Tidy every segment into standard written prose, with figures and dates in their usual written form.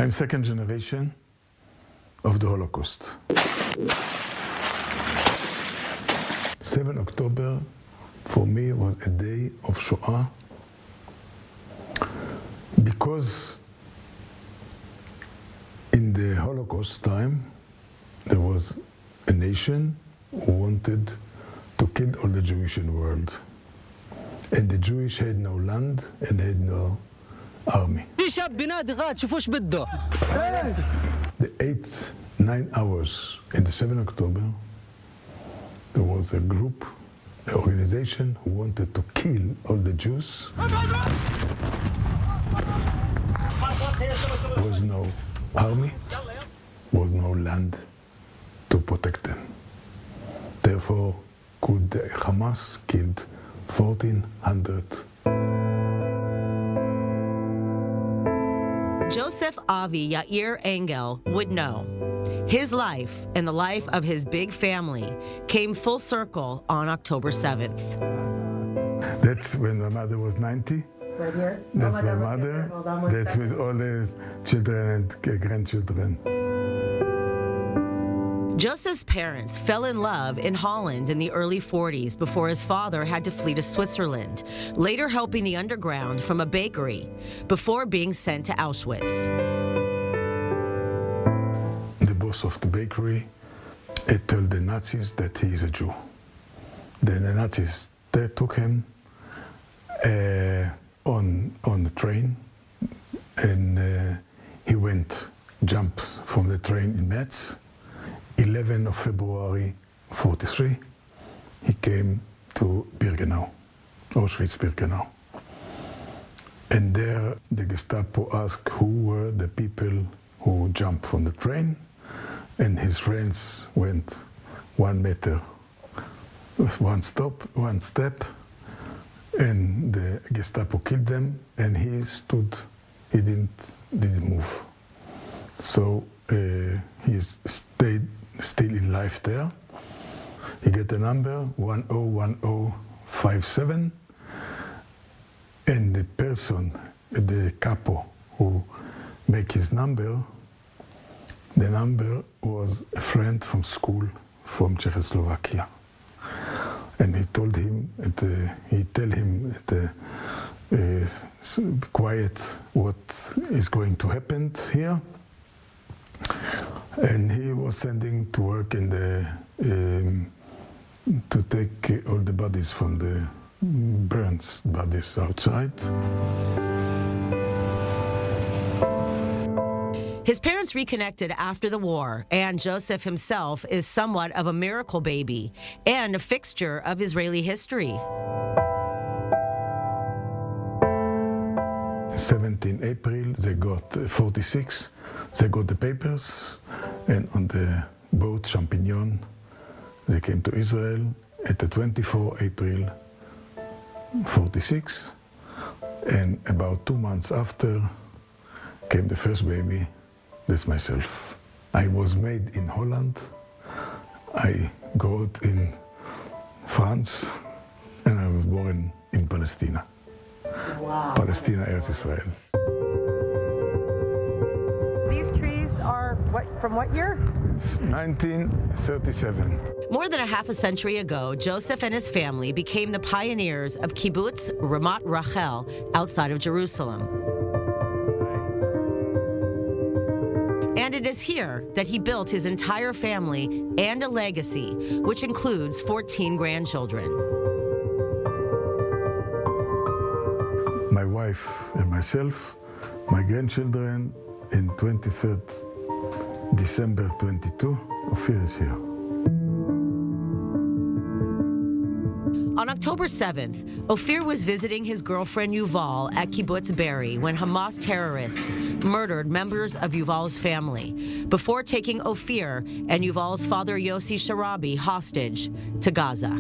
I'm second generation of the Holocaust. 7 October for me was a day of Shoah because in the Holocaust time there was a nation who wanted to kill all the Jewish in the world. And the Jewish had no land and had no army. The 8-9 hours in the 7 October, there was a group, an organization who wanted to kill all the Jews. There was no army, there was no land to protect them. Therefore, Hamas killed 1,400. Jossef Avi Yair Engel would know. His life and the life of his big family came full circle on October 7th. That's when my mother was 90. Right here? That's my mother. That's with all the children and grandchildren. Jossef's parents fell in love in Holland in the early 40s before his father had to flee to Switzerland, later helping the underground from a bakery, before being sent to Auschwitz. The boss of the bakery told the Nazis that he is a Jew. Then the Nazis took him on the train, and he jumped from the train in Metz. 11 of February 43, he came to Birkenau, Auschwitz-Birkenau. And there the Gestapo asked who were the people who jumped from the train, and his friends went 1 meter, one step, and the Gestapo killed them, and he stood, he didn't move. So he stayed still in life there. He got a number 101057, and the person, the capo who make his number, the number was a friend from school from Czechoslovakia. And he told him, quiet, what is going to happen here. And he was sending to work in to take all the bodies from the burnt bodies outside. His parents reconnected after the war, and Jossef himself is somewhat of a miracle baby and a fixture of Israeli history. 17 April, they got 46, they got the papers, and on the boat Champignon, they came to Israel at the 24 April 46, and about 2 months after came the first baby, that's myself. I was made in Holland, I grew up in France, and I was born in Palestine. Wow. Palestine, Eretz Israel. These trees are from what year? 1937. More than a half a century ago, Jossef and his family became the pioneers of kibbutz Ramat Rachel outside of Jerusalem. And it is here that he built his entire family and a legacy, which includes 14 grandchildren. My wife and myself, my grandchildren, in 23rd December 22, Ofir is here. On October 7th, Ofir was visiting his girlfriend Yuval at kibbutz Be'eri when Hamas terrorists murdered members of Yuval's family before taking Ofir and Yuval's father Yossi Sharabi hostage to Gaza.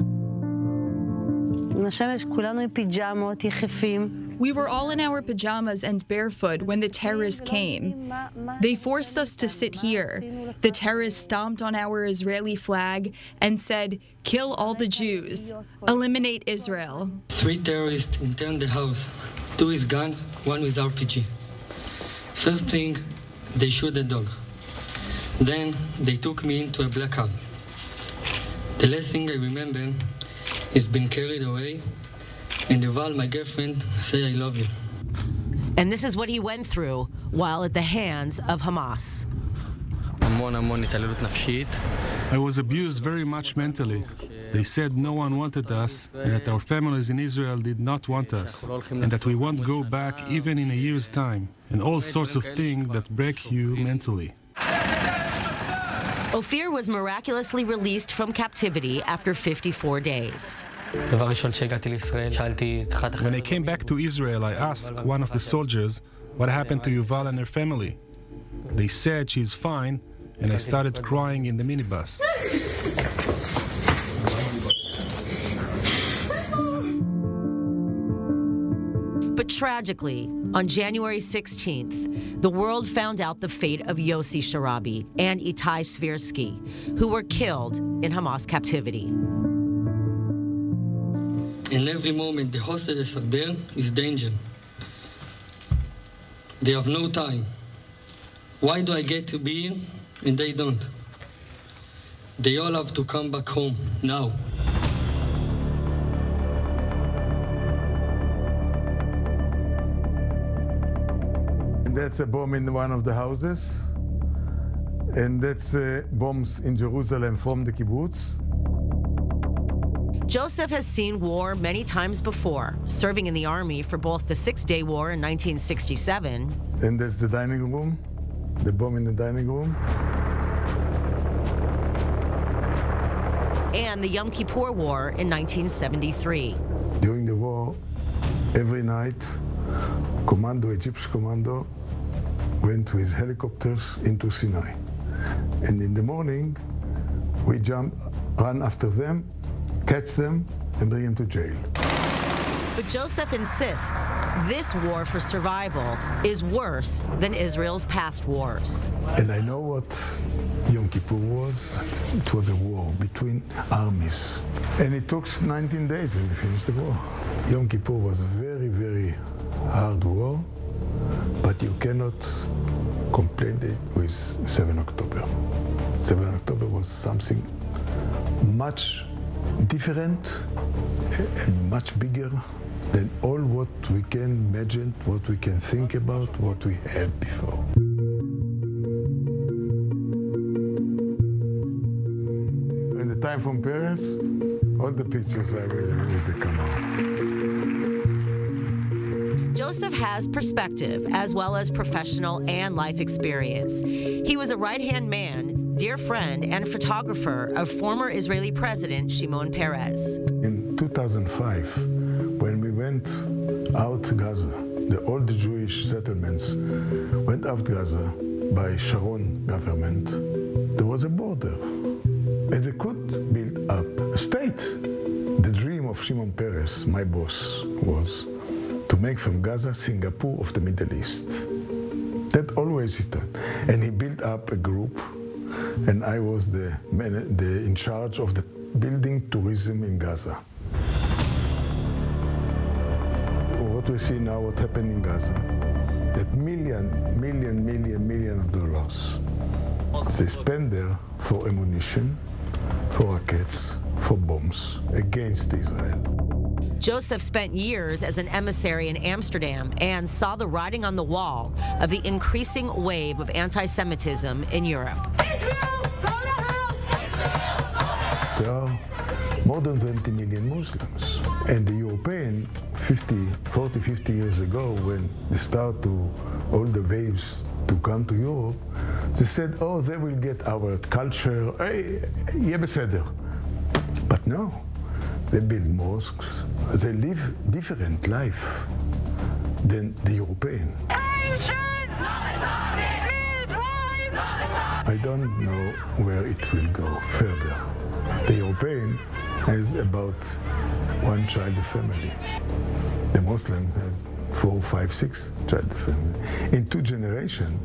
We were all in our pajamas and barefoot when the terrorists came. They forced us to sit here. The terrorists stomped on our Israeli flag and said, "Kill all the Jews. Eliminate Israel." 3 terrorists entered the house, 2 with guns, 1 with RPG. First thing, they shoot the dog. Then they took me into a black cab. The last thing I remember is being carried away, and Yuval, my girlfriend, say I love you. And this is what he went through while at the hands of Hamas. I was abused very much mentally. They said no one wanted us, and that our families in Israel did not want us, and that we won't go back even in a year's time, and all sorts of things that break you mentally. Ofir was miraculously released from captivity after 54 days. When I came back to Israel, I asked one of the soldiers what happened to Yuval and her family. They said she's fine, and I started crying in the minibus. But tragically, on January 16th, the world found out the fate of Yossi Sharabi and Itai Svirsky, who were killed in Hamas captivity. In every moment the hostages are there is danger. They have no time. Why do I get to be here and they don't? They all have to come back home now. And that's a bomb in one of the houses. And that's bombs in Jerusalem from the kibbutz. Jossef has seen war many times before, serving in the army for both the Six-Day War in 1967. And that's the dining room, the bomb in the dining room. And the Yom Kippur War in 1973. During the war, every night, Egyptian commando, went with helicopters into Sinai. And in the morning, we run after them, catch them, and bring them to jail. But Jossef insists this war for survival is worse than Israel's past wars. And I know what Yom Kippur was. It was a war between armies. And it took 19 days and we finished the war. Yom Kippur was a very, very hard war, but you cannot compare it with 7 October. 7 October was something much different and much bigger than all what we can imagine, what we can think about, what we had before. In the time from Peres, all the pictures I read is the camera. Jossef has perspective as well as professional and life experience. He was a right-hand man, dear friend, and photographer of former Israeli President Shimon Peres. In 2005, when we went out Gaza, all the Jewish settlements went out Gaza by Sharon government, there was a border. And they could build up a state. The dream of Shimon Peres, my boss, was to make from Gaza Singapore of the Middle East. That always he thought. And he built up a group, and I was the in charge of the building tourism in Gaza. What we see now, what happened in Gaza, that million of dollars they spend there for ammunition, for rockets, for bombs against Israel. Jossef spent years as an emissary in Amsterdam and saw the writing on the wall of the increasing wave of anti-Semitism in Europe. There are more than 20 million Muslims. And the European 50 years ago, when they start to, all the waves to come to Europe, they said, oh, they will get our culture, יהיה בסדר. But no, they build mosques, they live different life than the European. I don't know where it will go further. The European has about one child a family. The Muslims has 4, 5, 6 child a family. In 2 generations,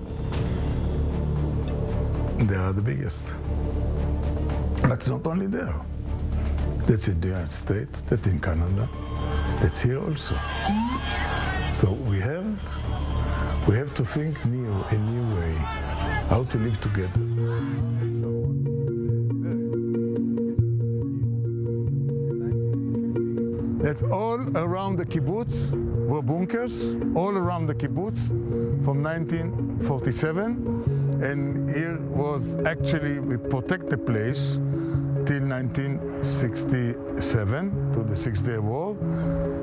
they are the biggest. But it's not only there. That's in the United States, that's in Canada, that's here also. So we have We have to think a new way, how to live together. That's all around the kibbutz were bunkers, all around the kibbutz from 1947. And here was actually, we protect the place till 1967, to the Six-Day War.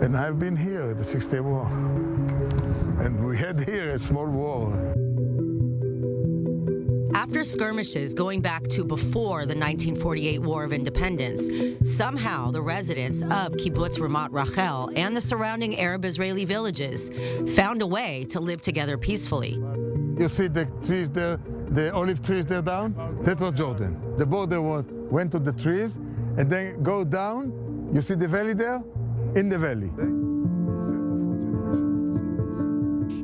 And I've been here at the Six-Day War. And we had here a small war. After skirmishes going back to before the 1948 War of Independence, somehow the residents of Kibbutz Ramat Rachel and the surrounding Arab-Israeli villages found a way to live together peacefully. You see the trees there, the olive trees there down? That was Jordan. The border went to the trees and then go down. You see the valley there? In the valley.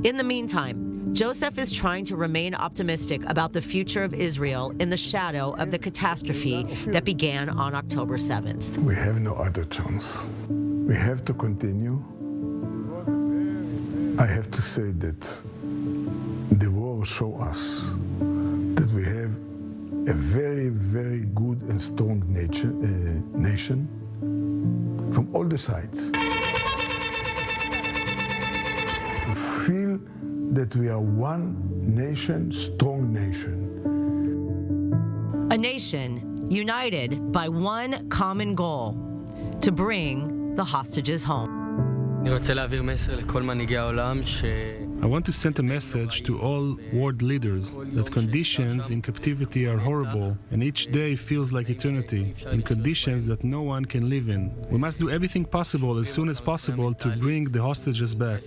In the meantime, Jossef is trying to remain optimistic about the future of Israel in the shadow of the catastrophe that began on October 7th. We have no other chance. We have to continue. I have to say that the war shows us that we have a very, very good and strong nation from all the sides. We feel that we are one nation, strong nation. A nation united by one common goal, to bring the hostages home. אני רוצה להעביר מסר לכל מנהיגי העולם I want to send a message to all world leaders that conditions in captivity are horrible and each day feels like eternity, in conditions that no one can live in. We must do everything possible as soon as possible to bring the hostages back.